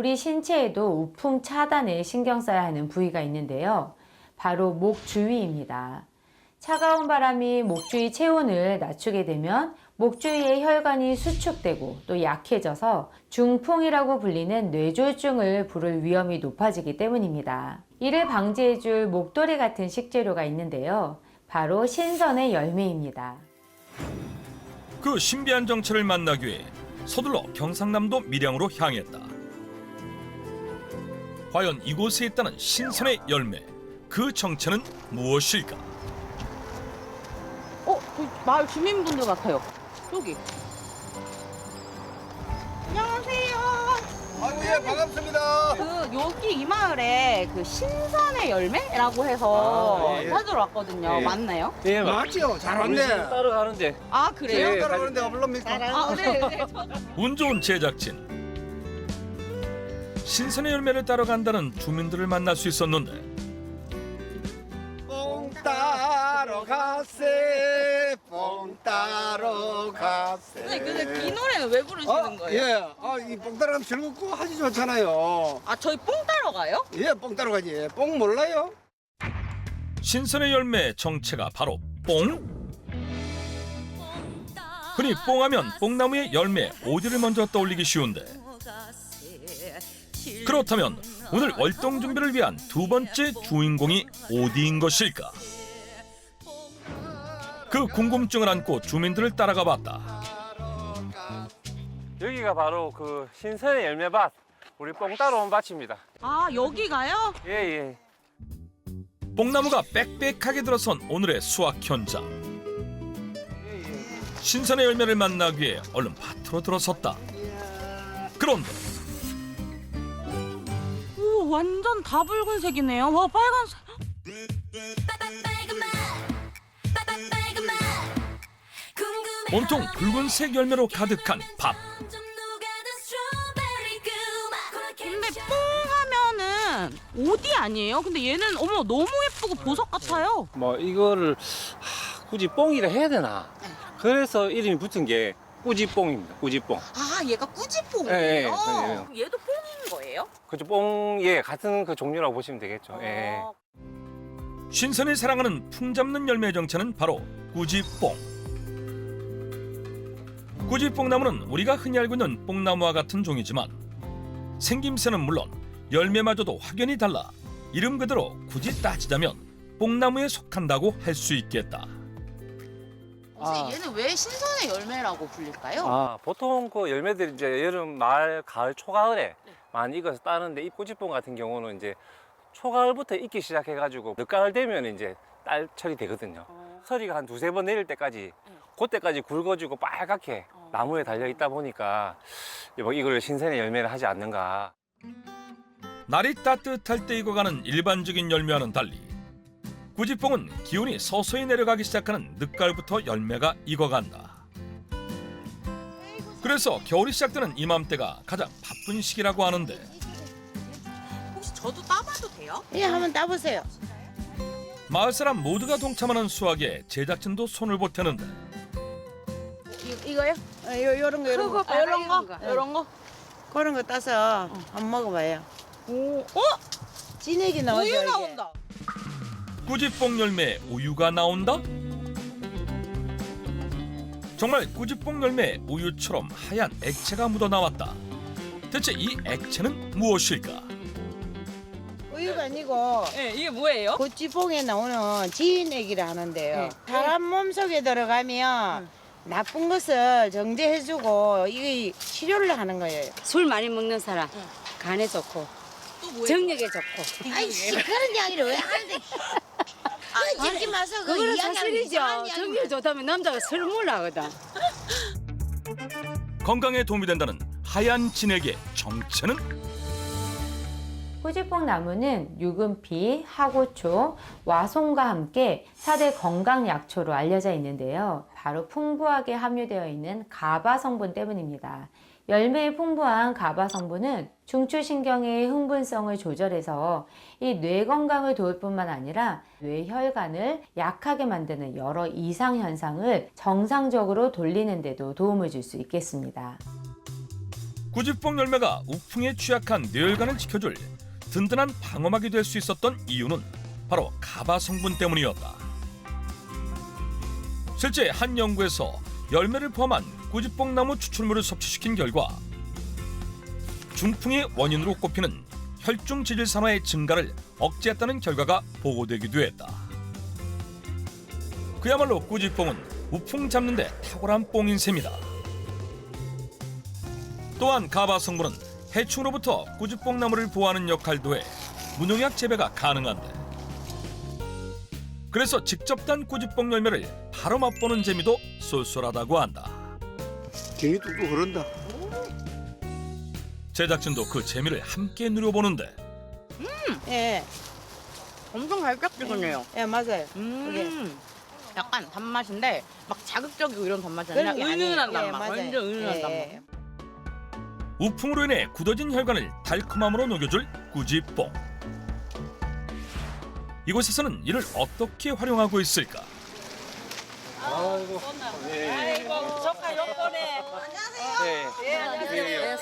우리 신체에도 우풍 차단에 신경 써야 하는 부위가 있는데요. 바로 목 주위입니다. 차가운 바람이 목 주위 체온을 낮추게 되면 목 주위의 혈관이 수축되고 또 약해져서 중풍이라고 불리는 뇌졸중을 부를 위험이 높아지기 때문입니다. 이를 방지해줄 목도리 같은 식재료가 있는데요. 바로 신선의 열매입니다. 그 신비한 정체를 만나기 위해 서둘러 경상남도 밀양으로 향했다. 과연 이곳에 있다는 신선의 열매, 그 정체는 무엇일까? 그 마을 주민분들 같아요. 여기. 안녕하세요. 아이고 예 반갑습니다. 여기 이 마을에 그 신선의 열매라고 해서 예. 찾으러 왔거든요. 예. 맞나요? 예 맞죠. 잘 왔네. 따라가는데 아, 그래요? 예, 따라오는데 물론입니까? 아, 네, 네. 운 좋은 제작진. 신선의 열매를 따러 간다는 주민들을 만날 수 있었는데 뽕 따러 가세 뽕 따러 가세. 아니, 근데 이 노래는 왜 부르시는 거예요? 예. 이뽕 따러 가면 즐겁고 하기 좋잖아요. 아, 저희 뽕 따러 가요? 예, 뽕 따러 가지. 뽕 몰라요? 신선의 열매의 정체가 바로 뽕? 흔히 뽕하면 뽕나무의 열매 오디를 먼저 떠올리기 쉬운데 그렇다면 오늘 월동 준비를 위한 두 번째 주인공이 어디인 것일까? 그 궁금증을 안고 주민들을 따라가 봤다. 여기가 바로 그 신선의 열매밭, 우리 뽕 따러 온 밭입니다. 아, 여기가요? 예. 뽕나무가 빽빽하게 들어선 오늘의 수확 현장. 신선의 열매를 만나기 위해 얼른 밭으로 들어섰다. 그런데 오, 완전 다 붉은색이네요. 와, 빨간색. 온통 붉은색 열매로 가득한 밭. 근데 뽕 하면은 오디 아니에요? 근데 얘는 어머 너무 예쁘고 보석 같아요. 뭐 이거를 굳이 뽕이라 해야 되나? 그래서 이름이 붙은 게 꾸지뽕입니다. 꾸지뽕. 아, 얘가 꾸지뽕이에요? 예, 예. 얘도 뽕인 거예요? 그죠? 뽕, 예, 같은 그 종류라고 보시면 되겠죠. 예. 신선이 사랑하는 풍 잡는 열매의 정체는 바로 꾸지뽕. 꾸지뽕나무는 우리가 흔히 알고 있는 뽕나무와 같은 종이지만 생김새는 물론 열매마저도 확연히 달라 이름 그대로 굳이 따지자면 뽕나무에 속한다고 할 수 있겠다. 혹시 얘는 왜 신선의 열매라고 불릴까요? 보통 그 열매들이 이제 여름, 말, 가을, 초가을에 많이 익어서 따는데 이 꾸지뽕 같은 경우는 이제 초가을부터 익기 시작해가지고 늦가을 되면 이제 딸철이 되거든요. 서리가 한 두세 번 내릴 때까지 그때까지 굵어지고 빨갛게 나무에 달려 있다 보니까 뭐 이걸 신선의 열매를 하지 않는가. 날이 따뜻할 때 익어가는 일반적인 열매와는 달리 꾸지뽕은 기온이 서서히 내려가기 시작하는 늦가을부터 열매가 익어간다. 그래서 겨울이 시작되는 이맘때가 가장 바쁜 시기라고 하는데 혹시 저도 따봐도 돼요? 예, 한번 따보세요. 마을 사람 모두가 동참하는 수확에 제작진도 손을 보태는데 이거요? 요런 거, 요런 거. 이런 거? 이런 거? 그런 거 따서 한번 먹어봐요. 오, 진액이 나오죠, 우유 이게. 나온다. 꾸지뽕 열매에 우유가 나온다? 정말 꾸지뽕 열매에 우유처럼 하얀 액체가 묻어나왔다. 대체 이 액체는 무엇일까? 우유가 아니고 네, 이게 뭐예요? 고찌뽕에 나오는 진액이라 하는데요. 네. 사람 몸속에 들어가면 나쁜 것을 정제해주고 이게 치료를 하는 거예요. 술 많이 먹는 사람 간에 좋고 또 뭐예요? 정력에 좋고 아이씨, 그런 이야기를 왜 하는데? 찍지 마서 그 그거는 이야기하는 사실이죠. 이상한 정력 이야기만. 좋다면 남자가 술 몰라거든. 건강에 도움이 된다는 하얀 진액의 정체는? 꾸지뽕 나무는 유금피, 하고초, 와송과 함께 4대 건강약초로 알려져 있는데요. 바로 풍부하게 함유되어 있는 가바 성분 때문입니다. 열매에 풍부한 가바 성분은 중추신경의 흥분성을 조절해서 이 뇌 건강을 도울 뿐만 아니라 뇌혈관을 약하게 만드는 여러 이상 현상을 정상적으로 돌리는 데도 도움을 줄 수 있겠습니다. 꾸지뽕 열매가 우풍에 취약한 뇌혈관을 지켜줄 든든한 방어막이 될 수 있었던 이유는 바로 가바 성분 때문이었다. 실제 한 연구에서 열매를 포함한 꾸지뽕 나무 추출물을 섭취시킨 결과 중풍의 원인으로 꼽히는 혈중 지질산화의 증가를 억제했다는 결과가 보고되기도 했다. 그야말로 꾸지뽕은 우풍 잡는 데 탁월한 뽕인 셈이다. 또한 가바 성분은 해충으로부터 꾸지뽕 나무를 보호하는 역할도 해 무농약 재배가 가능한데, 그래서 직접 딴 꾸지뽕 열매를 바로 맛보는 재미도 쏠쏠하다고 한다. 김이 뚝뚝 흐른다. 제작진도 그 재미를 함께 누려보는데 예, 엄청 달짝지근해요. 예, 맞아요. 약간 단맛인데 막 자극적이고 이런 단맛이 그런 아니라 게 아니에요. 은은한 예, 단맛. 맞아요. 완전 은은한 예. 단맛. 우풍으로 인해 굳어진 혈관을 달콤함으로 녹여줄 꾸지뽕. 이곳에서는 이를 어떻게 활용하고 있을까?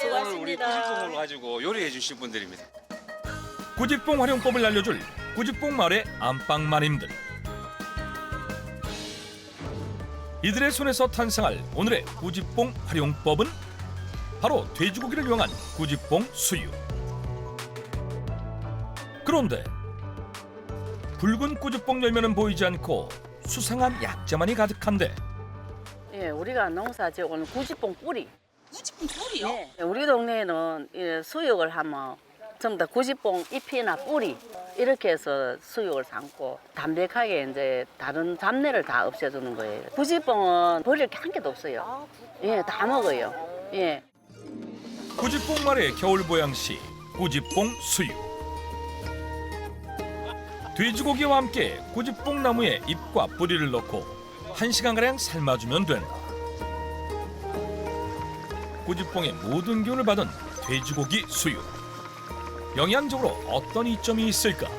오늘 우리 꾸지뽕을 가지고 요리해 주실 분들입니다. 꾸지뽕 활용법을 알려줄 꾸지뽕 마을의 안방마님들. 이들의 손에서 탄생할 오늘의 꾸지뽕 활용법은 바로 돼지고기를 이용한 꾸지뽕 수육. 그런데 붉은 꾸지뽕 열매는 보이지 않고 수상한 약재만이 가득한데, 예, 우리가 농사 지어온 구지뽕 뿌리. 꾸지뽕 뿌리요? 예, 우리 동네에는 이 수육을 하면 전부 다 구지뽕 잎이나 뿌리 이렇게 해서 수육을 삶고 담백하게 이제 다른 잡내를 다 없애주는 거예요. 구지뽕은 버릴 게 한 개도 없어요. 예, 다 먹어요. 예. 꾸지뽕 마을의 겨울 보양식 꾸지뽕 수육. 돼지고기와 함께 꾸지뽕 나무에 잎과 뿌리를 넣고 1시간가량 삶아주면 된다. 꾸지뽕의 모든 기운을 받은 돼지고기 수육. 영양적으로 어떤 이점이 있을까?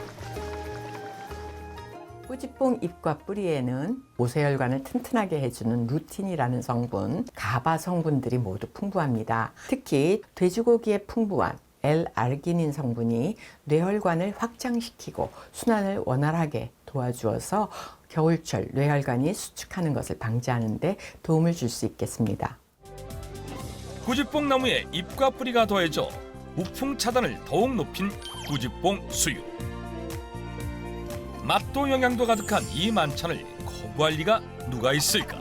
꾸지뽕 잎과 뿌리에는 모세혈관을 튼튼하게 해주는 루틴이라는 성분, 가바 성분들이 모두 풍부합니다. 특히 돼지고기에 풍부한 L-아르기닌 성분이 뇌혈관을 확장시키고 순환을 원활하게 도와주어서 겨울철 뇌혈관이 수축하는 것을 방지하는 데 도움을 줄 수 있겠습니다. 꾸지뽕 나무에 잎과 뿌리가 더해져 우풍 차단을 더욱 높인 꾸지뽕 수육. 맛도 영양도 가득한 이 만찬을 거부할 리가 누가 있을까?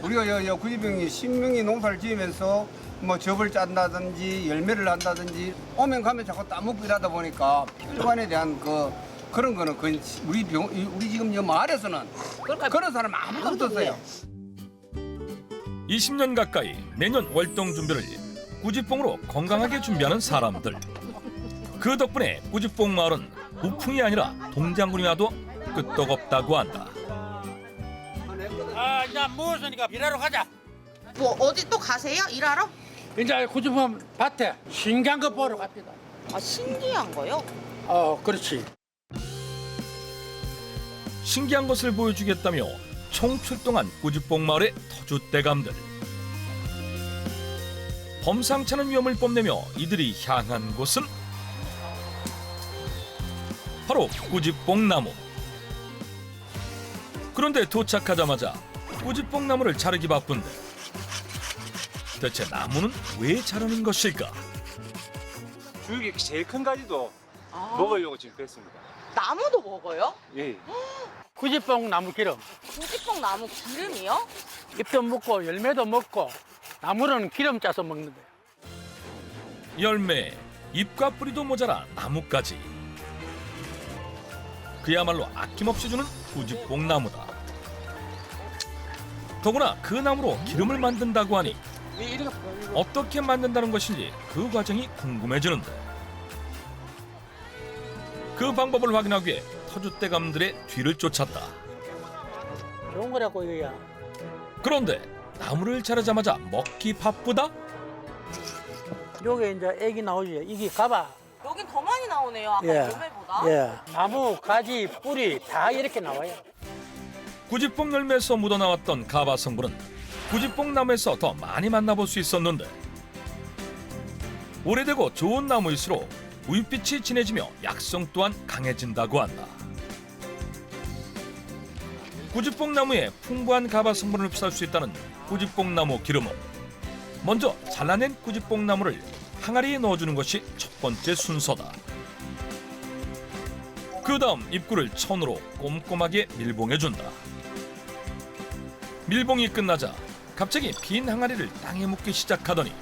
우리가 구지병이 10명이 농사를 지으면서 뭐 접을 짠다든지 열매를 한다든지 오면 가면 자꾸 따먹고 이러다 보니까 혈관에 대한 그런 거는 우리 지금 이 마을에서는 그런 사람 아무도 없어요. 20년 가까이 매년 월동 준비를 꾸지뽕으로 건강하게 준비하는 사람들. 그 덕분에 꾸지뽕 마을은 우풍이 아니라 동장군이 와도 끄떡없다고 한다. 아, 이제 먹었으니까 일하러 가자. 뭐 어디 또 가세요? 일하러? 이제 구주범 밭에 신기한 거 보러 갑니다. 아 신기한 거요? 그렇지. 신기한 것을 보여주겠다며 총출동한 꾸지뽕 마을의 터줏대감들. 범상찮은 위험을 뽐내며 이들이 향한 곳은 바로 꾸지뽕 나무. 그런데 도착하자마자 꾸지뽕 나무를 자르기 바쁜데 대체 나무는 왜 자르는 것일까? 주육이 제일 큰 가지도 먹으려고 지금 뺐습니다. 나무도 먹어요? 예. 구지뽕 나무 기름. 꾸지뽕 나무 기름이요? 잎도 먹고 열매도 먹고 나무는 기름 짜서 먹는데. 열매, 잎과 뿌리도 모자라 나무까지. 그야말로 아낌없이 주는 꾸지뽕 나무다. 더구나 그 나무로 기름을 만든다고 하니 어떻게 만든다는 것인지 그 과정이 궁금해지는데, 그 방법을 확인하기 위해 터줏대감들의 뒤를 쫓았다. 좋은 거라고 이거야. 그런데 나무를 자르자마자 먹기 바쁘다? 요게 이제 애기 나오지. 이게 가봐. 여긴 더 많이 나오네요. 아까 예. 열매보다. 예. 나무, 가지, 뿌리 다 이렇게 나와요. 꾸지뽕 열매에서 묻어나왔던 가바 성분은 꾸지뽕나무에서 더 많이 만나볼 수 있었는데 오래되고 좋은 나무일수록 우윳빛이 진해지며 약성 또한 강해진다고 한다. 꾸지뽕나무에 풍부한 가바 성분을 흡수할 수 있다는 꾸지뽕나무 기름은 먼저 잘라낸 꾸지뽕나무를 항아리에 넣어주는 것이 첫 번째 순서다. 그 다음 입구를 천으로 꼼꼼하게 밀봉해준다. 밀봉이 끝나자 갑자기 빈 항아리를 땅에 묻기 시작하더니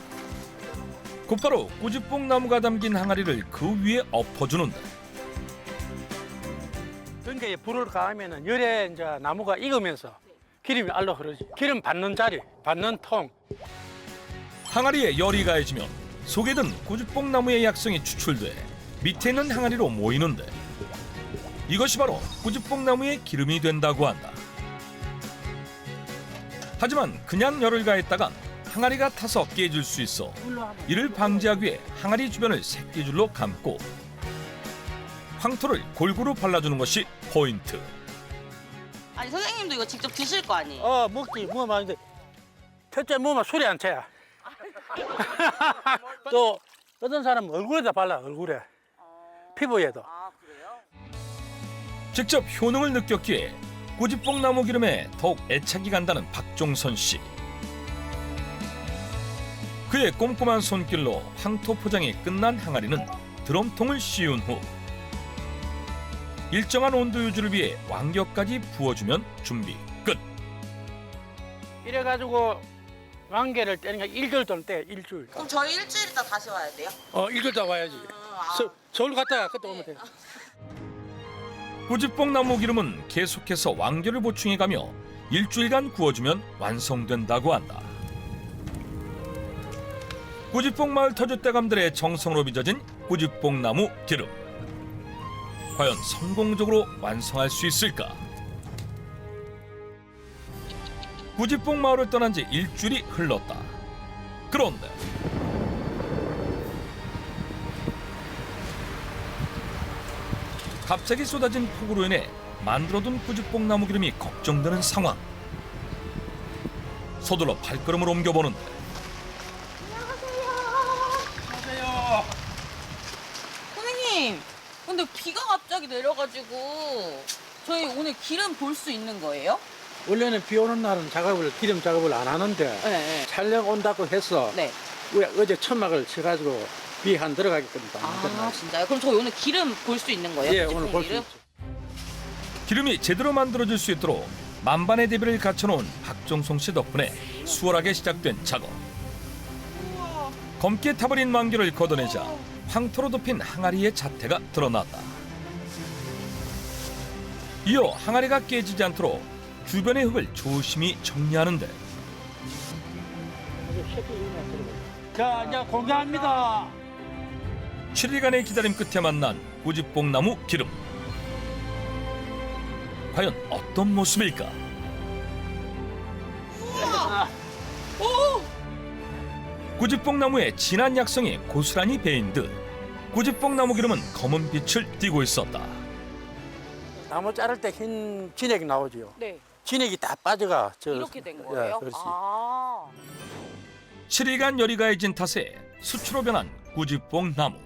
곧바로 꾸지뽕나무가 담긴 항아리를 그 위에 엎어주는다. 등계에 불을 가하면은 열에 이제 나무가 익으면서 기름이 알로 흐르지. 기름 받는 자리, 받는 통. 항아리에 열이 가해지면 속에 든 꾸지뽕나무의 약성이 추출돼 밑에 있는 항아리로 모이는데 이것이 바로 꾸지뽕나무의 기름이 된다고 한다. 하지만 그냥 열을 가했다간 항아리가 타서 깨질 수 있어 이를 방지하기 위해 항아리 주변을 새끼줄로 감고 황토를 골고루 발라주는 것이 포인트. 아니 선생님도 이거 직접 드실 거 아니에요? 먹지. 뭐 많은데. 첫째 뭐만 술이 안 채야. 또 어떤 사람은 얼굴에다 발라, 얼굴에. 피부에도. 직접 효능을 느꼈기에 꾸지뽕나무 기름에 더욱 애착이 간다는 박종선 씨. 그의 꼼꼼한 손길로 황토 포장이 끝난 항아리는 드럼통을 씌운 후 일정한 온도 유지를 위해 왕겨까지 부어주면 준비 끝. 이래가지고 왕개를 떼는 게 일주일 동안 떼, 일주일. 그럼 저희 일주일 있다 다시 와야 돼요? 일주일 동안 와야지. 서울 갔다가 그때 오면 돼. 꾸지뽕나무 기름은 계속해서 왕겨를 보충해가며 일주일간 구워주면 완성된다고 한다. 꾸지뽕 마을 터줏대감들의 정성으로 빚어진 꾸지뽕나무 기름. 과연 성공적으로 완성할 수 있을까? 꾸지뽕 마을을 떠난 지 일주일이 흘렀다. 그런데 갑자기 쏟아진 폭우로 인해 만들어둔 꾸지뽕나무 기름이 걱정되는 상황. 서둘러 발걸음을 옮겨보는데 선생님, 근데 비가 갑자기 내려가지고 저희 오늘 기름 볼 수 있는 거예요? 원래는 비 오는 날은 기름 작업을 안 하는데 네. 촬영 온다고 해서 네. 우리 어제 천막을 쳐가지고 비 안 들어가게끔 다 만든 아 거예요. 진짜요? 그럼 저희 오늘 기름 볼 수 있는 거예요? 예, 꾸지뽕 오늘 볼 수 기름? 있죠. 기름이 제대로 만들어질 수 있도록 만반의 대비를 갖춰놓은 박종성 씨 덕분에 수월하게 시작된 작업. 검게 타버린 왕겨를 걷어내자 황토로 덮인 항아리의 자태가 드러났다. 이어 항아리가 깨지지 않도록 주변의 흙을 조심히 정리하는데 자, 이제 공개합니다. 7일간의 기다림 끝에 만난 꾸지뽕나무 기름. 과연 어떤 모습일까? 꾸지뽕나무의 진한 약성이 고스란히 배인 듯 꾸지뽕나무 기름은 검은 빛을 띠고 있었다. 나무 자를 때 흰 진액이 나오지요. 네. 진액이 다 빠져가. 이렇게 된 거예요? 그렇지. 아. 7일간 열이 가해진 탓에 수초로 변한 꾸지뽕나무.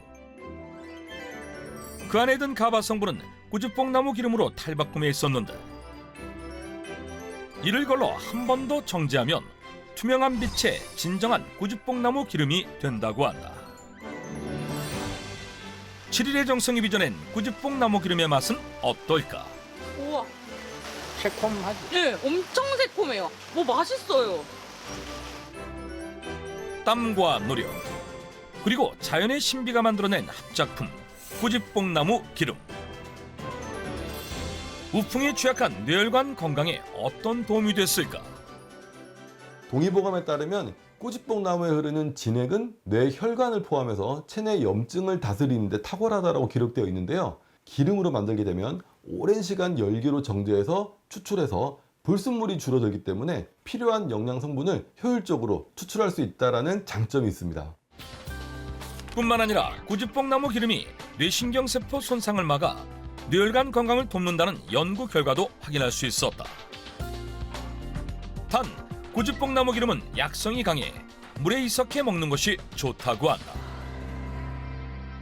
그 안에 든 가바 성분은 꾸지뽕나무 기름으로 탈바꿈해 있었는데 이를 걸러 한 번 더 정제하면 투명한 빛의 진정한 꾸지뽕나무 기름이 된다고 한다. 7일의 정성이 빚어낸 꾸지뽕나무 기름의 맛은 어떨까? 우와. 새콤하지. 네, 엄청 새콤해요. 뭐 맛있어요. 땀과 노력 그리고 자연의 신비가 만들어낸 합작품 꾸지뽕나무 기름. 우풍에 취약한 뇌혈관 건강에 어떤 도움이 됐을까? 동의보감에 따르면 꾸지뽕나무에 흐르는 진액은 뇌혈관을 포함해서 체내 염증을 다스리는 데 탁월하다고 기록되어 있는데요. 기름으로 만들게 되면 오랜 시간 열기로 정제해서 추출해서 불순물이 줄어들기 때문에 필요한 영양 성분을 효율적으로 추출할 수 있다는 장점이 있습니다. 뿐만 아니라 꾸지뽕나무 기름이 뇌신경세포 손상을 막아 뇌혈관 건강을 돕는다는 연구 결과도 확인할 수 있었다. 단 고집뽕나무 기름은 약성이 강해 물에 희석해 먹는 것이 좋다고 한다.